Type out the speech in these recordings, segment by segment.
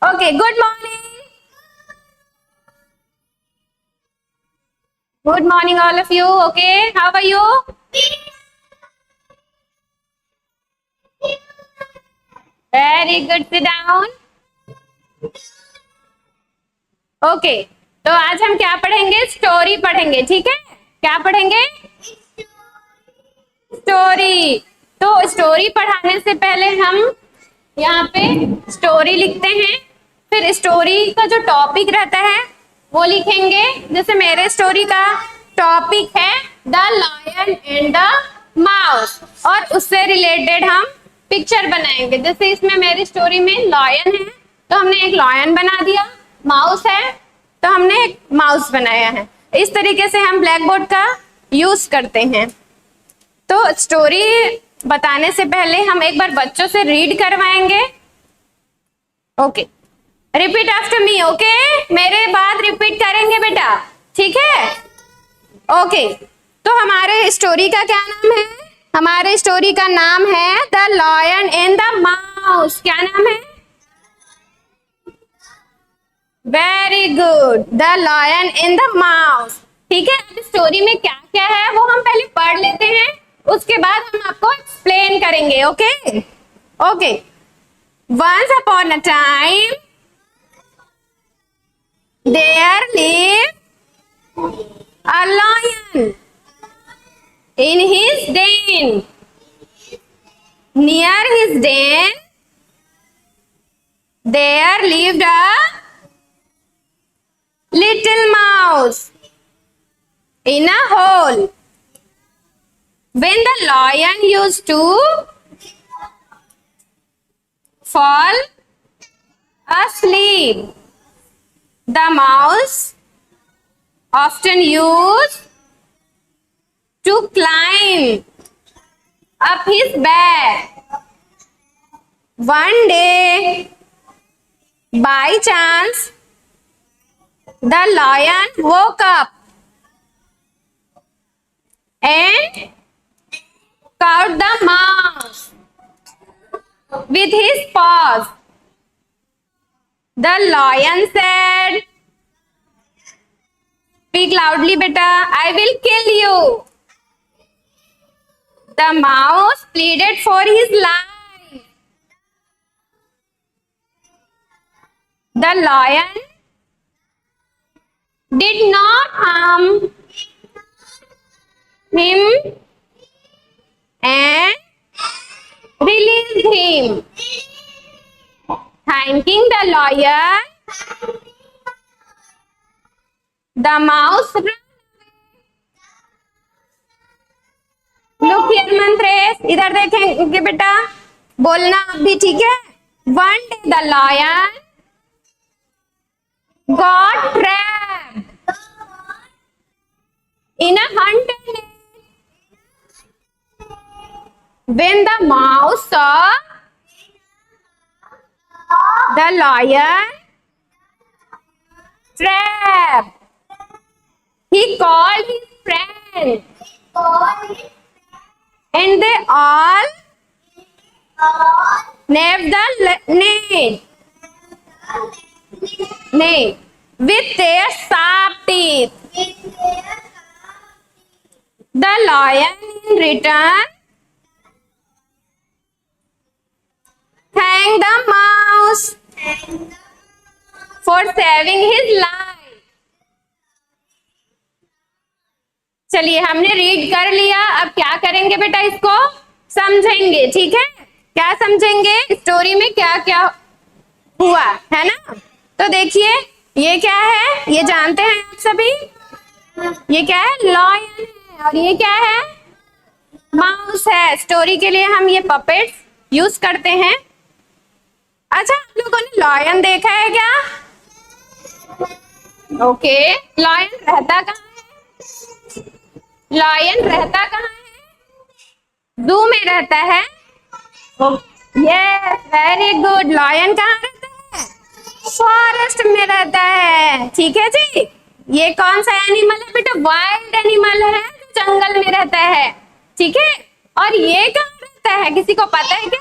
Okay, good morning. Good morning, all of you. Okay, how are you? Very good. Sit down. Okay, तो आज हम क्या पढ़ेंगे? Story पढ़ेंगे, ठीक है? क्या पढ़ेंगे? स्टोरी। तो स्टोरी पढ़ाने से पहले हम यहाँ पे स्टोरी लिखते हैं, फिर स्टोरी का जो टॉपिक रहता है वो लिखेंगे। जैसे मेरे स्टोरी का टॉपिक है the lion and the mouse, और उससे रिलेटेड हम पिक्चर बनाएंगे। जैसे इसमें मेरी स्टोरी में लायन है तो हमने एक लायन बना दिया, माउस है तो हमने एक माउस बनाया है। इस तरीके से हम ब्लैक बोर्ड का यूज करते हैं। तो स्टोरी बताने से पहले हम एक बार बच्चों से रीड करवाएंगे। Okay, repeat after me. Okay, मेरे बाद रिपीट करेंगे बेटा, ठीक है? ओके, तो हमारे स्टोरी का क्या नाम है? हमारे स्टोरी का नाम है the lion and the mouse. क्या नाम है? Very good, the lion and the mouse. ठीक है, अब स्टोरी में क्या क्या है वो हम पहले पढ़ लेते हैं, उसके बाद हम आपको एक्सप्लेन करेंगे। Okay okay, once upon a time there live a lion in his den. Near his den there lived a little mouse in a hole. When the lion used to fall asleep, the mouse often used to climb up his bed. One day, by chance, the lion woke up and caught the mouse with his paws. The lion said, "Speak loudly, beta, I will kill you." The mouse pleaded for his life. The lion did not harm him and released him. Thanking the lion, the mouse ran. Look here, मंत्रेश, इधर देखेंगे बेटा, बोलना आप भी, ठीक है? One day the lion got trapped in a hunter net. When the mouse saw the lion trap, he called his friend, and they all nabbed the net with their sharp teeth. The lion in return thanked the mouse for saving his life. चलिए, हमने read कर लिया, अब क्या करेंगे बेटा? इसको समझेंगे, ठीक है? क्या समझेंगे? स्टोरी में क्या क्या हुआ है ना। तो देखिए, ये क्या है? ये जानते हैं आप सभी, ये क्या है? लायन है, और ये क्या है? माउस है। स्टोरी के लिए हम ये पपेट्स यूज करते हैं। अच्छा, आप लोगों ने लायन देखा है क्या? ओके, लायन रहता कहाँ है? लायन रहता कहाँ है? जू में रहता है। Yes, very good. लायन कहाँ रहता है? फॉरेस्ट में रहता है, ठीक है जी। ये कौन सा एनिमल है बेटा? वाइल्ड एनिमल है, जो जंगल में रहता है, ठीक है? और ये कहाँ रहता है, किसी को पता है क्या?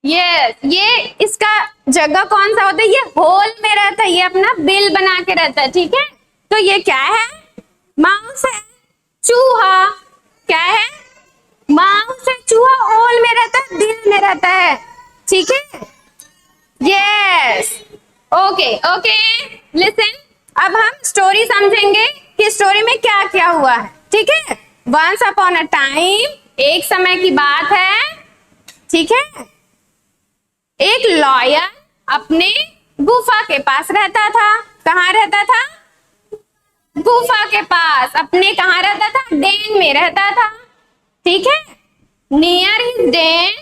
यस, ये इसका जगह कौन सा होता है, ये होल में रहता है, ये अपना बिल बना के रहता है, ठीक है। तो ये क्या है, माउस है। चूहा क्या है, माउस है। चूहा होल में रहता है, बिल में रहता है, ठीक है। Yes, okay okay, listen. अब हम स्टोरी समझेंगे कि स्टोरी में क्या क्या हुआ है, ठीक है। वंस अपॉन अ टाइम, एक समय की बात है, ठीक है। एक लॉयन अपने गुफा के पास रहता था। कहाँ रहता था, गुफा के पास। अपने कहाँ रहता था, डेन में रहता था, ठीक है। Near his den,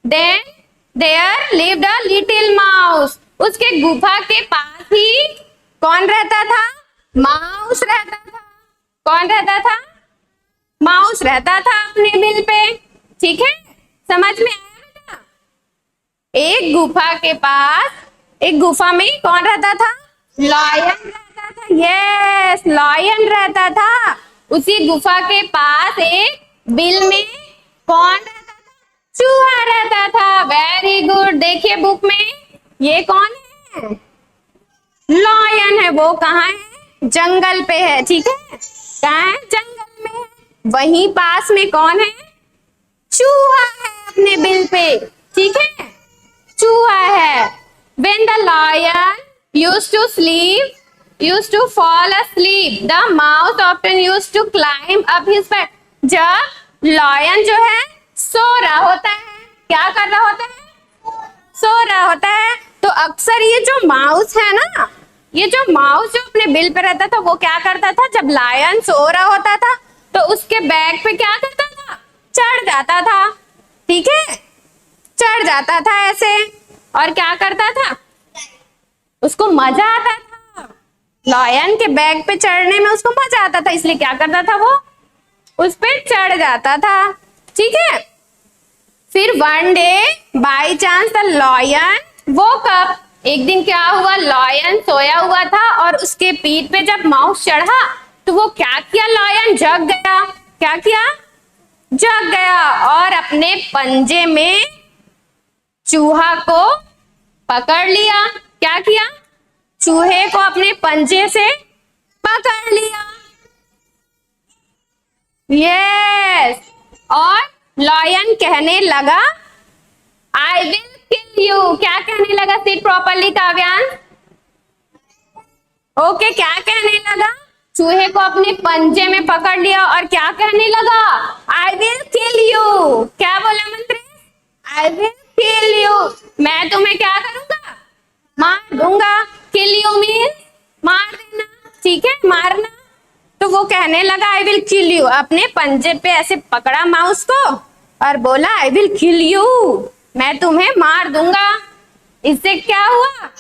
then there lived a little mouse. उसके गुफा के पास ही कौन रहता था, माउस रहता था। कौन रहता था, माउस रहता था अपने बिल पे, ठीक है। समझ में आया बेटा। एक गुफा के पास, एक गुफा में कौन रहता था, लायन रहता था। यस, लायन रहता था। उसी गुफा के पास एक बिल में कौन रहता था, चूहा रहता था। Very good. देखिए बुक में, ये कौन है, लायन है। वो कहाँ है, जंगल पे है, ठीक है। कहाँ है, जंगल में है। वहीं पास में कौन है, चूहा है अपने बिल पे, ठीक है। चूहा है। When the lion used to sleep, used to fall asleep, the mouse often used to climb up his back. जब lion जो है सो रहा होता है, क्या कर रहा होता है, सो रहा होता है, तो अक्सर ये जो माउस है ना, ये जो माउस जो अपने बिल पे रहता था, वो क्या करता था, जब लायन सो रहा होता था तो उसके बैक पे क्या करता था, चढ़ जाता था, ठीक है। चढ़ जाता था ऐसे, और क्या करता था, उसको मजा आता था। लायन के बैक पे चढ़ने में उसको मजा आता था, इसलिए क्या करता था, वो उस पे चढ़ जाता था, ठीक है। फिर one day by chance the lion woke up. एक दिन क्या हुआ, लायन सोया हुआ था और उसके पीठ पे जब माउस चढ़ा तो वो क्या किया, लायन जग गया। क्या किया, जग गया, और अपने पंजे में चूहा को पकड़ लिया। क्या किया, चूहे को अपने पंजे से पकड़ लिया। यस, और लायन कहने लगा, आई विल किल यू। क्या कहने लगा, सिट प्रॉपरली काव्यांश। ओके, क्या कहने लगा, चूहे को अपने पंजे में पकड़ लिया और क्या कहने लगा, आई विल किल यू। क्या बोला मंत्री, आई विल किल यू, मैं तुम्हें क्या करूंगा, मार दूंगा। किल यू मीन्स मार देना, ठीक है, मारना। तो वो कहने लगा आई विल किल यू, अपने पंजे पे ऐसे पकड़ा माउस को और बोला आई विल किल यू, मैं तुम्हें मार दूंगा। इससे क्या हुआ,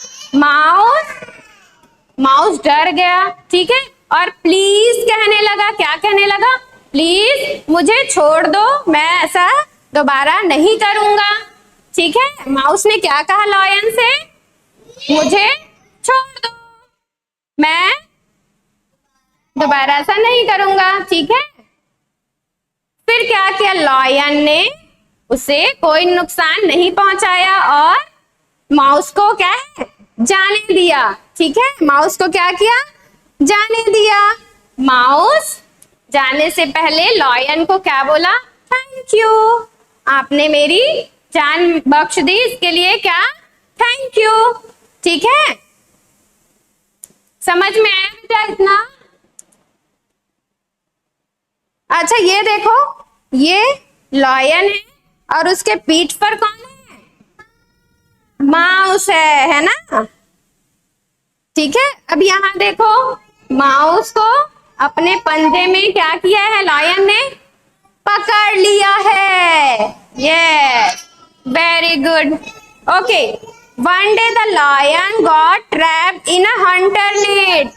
माउस डर गया, ठीक है, और प्लीज कहने लगा। क्या कहने लगा, प्लीज मुझे छोड़ दो, मैं ऐसा दोबारा नहीं करूंगा, ठीक है। माउस ने क्या कहा लायन से, मुझे छोड़ दो, मैं दोबारा ऐसा नहीं करूंगा, ठीक है। फिर क्या किया, लायन ने उसे कोई नुकसान नहीं पहुंचाया और माउस को क्या है, जाने दिया, ठीक है। माउस को क्या किया, जाने दिया। माउस जाने से पहले लायन को क्या बोला, थैंक यू, आपने मेरी जान बख्श दी, इसके लिए क्या, थैंक यू, ठीक है। समझ में आया बेटा इतना। अच्छा ये देखो, ये लायन है और उसके पीठ पर कौन है, माउस है ना, ठीक है। अब यहाँ देखो, माउस को अपने पंजे में क्या किया है, लायन ने पकड़ लिया है। Yes, very good. Okay, one day the lion got trapped in a hunter net.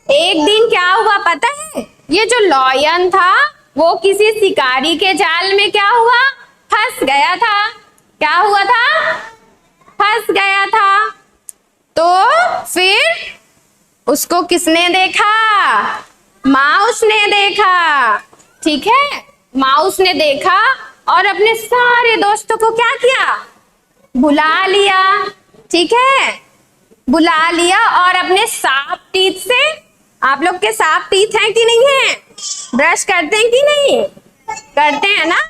एक दिन क्या हुआ पता है, ये जो लायन था वो किसी शिकारी के जाल में क्या हुआ, फंस गया था। क्या हुआ था, फंस गया था। तो फिर उसको किसने देखा, माउस ने देखा, ठीक है। माउस ने देखा और अपने सारे दोस्तों को क्या किया, बुला लिया, ठीक है, बुला लिया और अपने साफ टीथ से, आप लोग के साफ टीथ हैं कि नहीं है, ब्रश करते हैं कि नहीं करते हैं ना,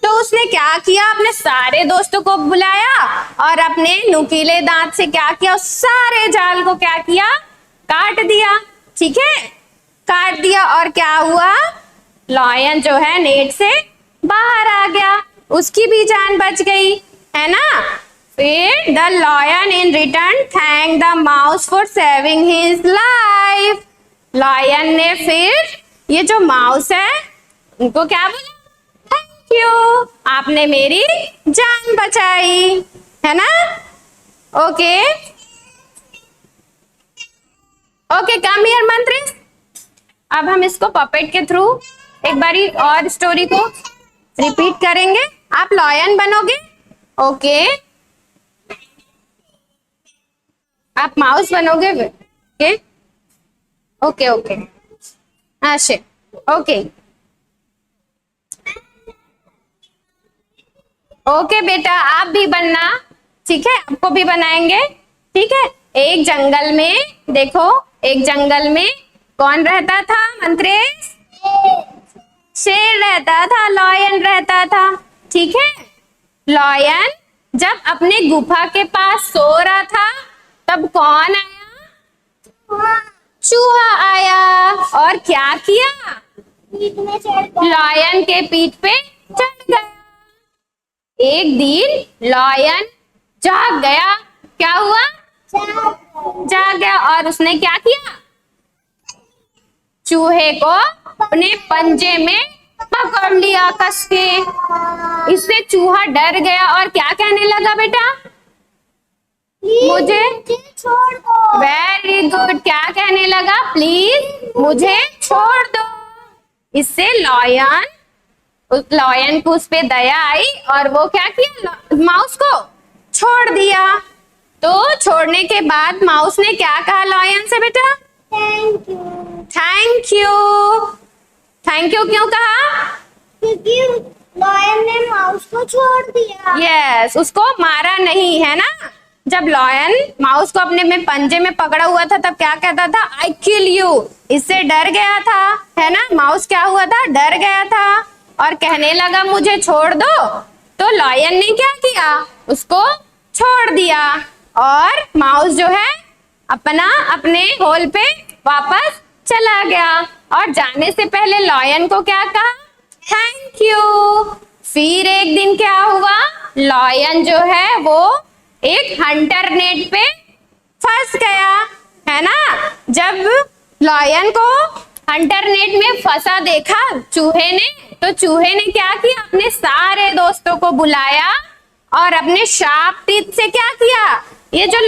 तो उसने क्या किया, अपने सारे दोस्तों को बुलाया और अपने नुकीले दांत से क्या किया, उस सारे जाल को क्या किया, काट दिया, ठीक है, काट दिया और क्या हुआ, लॉयन जो है नेट से बाहर आ गया, उसकी भी जान बच गई, है ना। फिर the lion in return thank the mouse for saving his life. Lion ने फिर ये जो माउस है उनको क्या बोला, थैंक यू, आपने मेरी जान बचाई, है ना। ओके ओके, कम हियर मंत्री। अब हम इसको पपेट के थ्रू एक बारी और स्टोरी को रिपीट करेंगे। आप लॉयन बनोगे, ओके, आप माउस बनोगे, ओके ओके ओके, आशे, ओके ओके बेटा, आप भी बनना, ठीक है, आपको भी बनाएंगे, ठीक है। एक जंगल में, देखो एक जंगल में कौन रहता था मंत्रेश, शेर रहता था, लॉयन रहता था, ठीक है। लॉयन जब अपने गुफा के पास सो रहा था तब कौन आया, चूहा आया और क्या किया, लॉयन के पीठ पे चढ़ गया। एक दिन लॉयन जाग गया, क्या हुआ, जाग गया और उसने क्या किया, चूहे को अपने पंजे में पकड़ लिया कस के। इससे चूहा डर गया और क्या कहने लगा, बेटा मुझे छोड़ दो, वेरी गुड, क्या कहने लगा, प्लीज मुझे छोड़ दो। इससे लॉयन को उस पे दया आई और वो क्या किया, माउस को छोड़ दिया। तो छोड़ने के बाद माउस ने क्या कहा लॉयन से, बेटा thank you, thank you, thank you क्यों कहा, क्योंकि लॉयन ने माउस को छोड़ दिया। यस, उसको मारा नहीं, है ना। जब लॉयन माउस को अपने में पंजे में पकड़ा हुआ था तब क्या कहता था, आई किल यू, इससे डर गया था, है ना। माउस क्या हुआ था, डर गया था और कहने लगा मुझे छोड़ दो। तो लॉयन ने क्या किया, उसको छोड़ दिया और माउस जो है अपने होल पे वापस चला गया। और जाने से पहले लॉयन को क्या कहा, थैंक यू। फिर एक दिन क्या हुआ, लॉयन जो है वो एक हंटर नेट पे फंस गया, है ना। जब लॉयन को हंटर नेट में फंसा देखा चूहे ने, तो चूहे ने क्या किया, अपने सारे दोस्तों को बुलाया और अपने शार्प टीथ से क्या किया, ये जो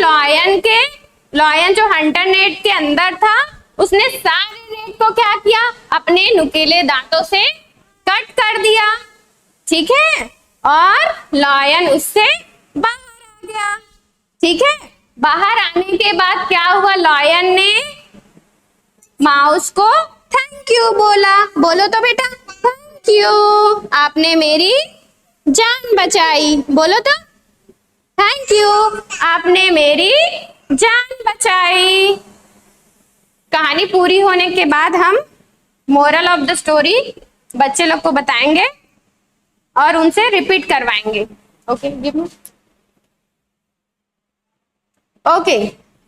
लॉयन जो हंटर नेट के अंदर था उसने सारे नेट को क्या किया, अपने नुकीले दांतों से कट कर दिया, ठीक है। और लॉयन उससे बाहर आ गया, ठीक है। बाहर आने के बाद क्या हुआ, लॉयन ने माउस को थैंक यू बोला, बोलो तो बेटा थैंक यू, आपने मेरी जान बचाई, बोलो तो थैंक यू, आपने मेरी जान बचाई। कहानी पूरी होने के बाद हम मोरल ऑफ द स्टोरी बच्चे लोग को बताएंगे और उनसे रिपीट करवाएंगे। ओके गिव मी, ओके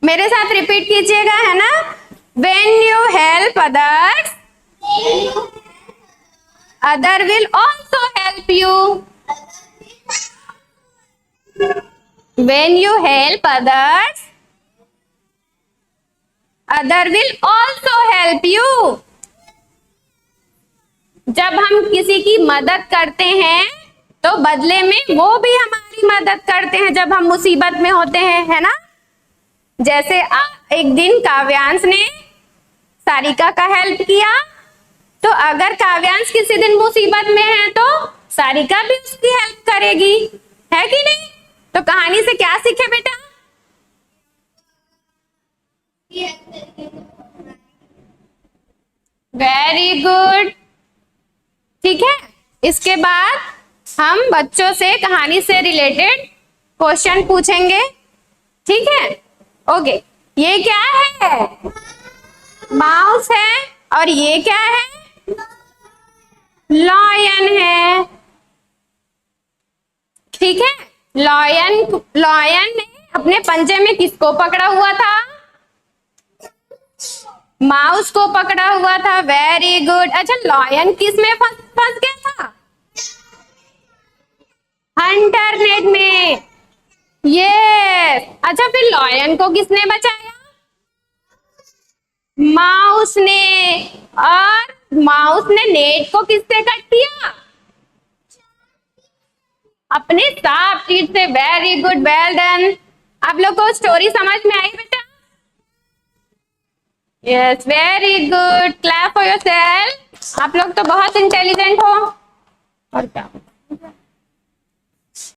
मेरे साथ रिपीट कीजिएगा, है ना। When you help others, other will also help you. When you help others, other will also help you. जब हम किसी की मदद करते हैं तो बदले में वो भी हमारी मदद करते हैं जब हम मुसीबत में होते हैं, है ना। जैसे एक दिन काव्यांश ने सारिका का हेल्प किया, तो अगर काव्यांश किसी दिन मुसीबत में है तो सारिका भी उसकी हेल्प करेगी, है कि नहीं। तो कहानी से क्या सीखे बेटा, वेरी गुड, ठीक है। इसके बाद हम बच्चों से कहानी से रिलेटेड क्वेश्चन पूछेंगे, ठीक है। ओके, ये क्या है? माउस है। और ये क्या है? लॉयन है, ठीक है। लॉयन लॉयन ने अपने पंजे में किसको पकड़ा हुआ था? माउस को पकड़ा हुआ था। Very good. अच्छा, लॉयन किस में फंस फंस गया था? हंटर नेट में। यस। अच्छा, फिर लॉयन को किसने बचाया? माउस ने। और माउस ने नेट को किससे कट किया? अपने शार्प टीथ से। Very good, well done. आप लोग को स्टोरी समझ में आई बेटा? Yes, very good, clap for yourself. आप लोग तो बहुत इंटेलिजेंट हो। और क्या?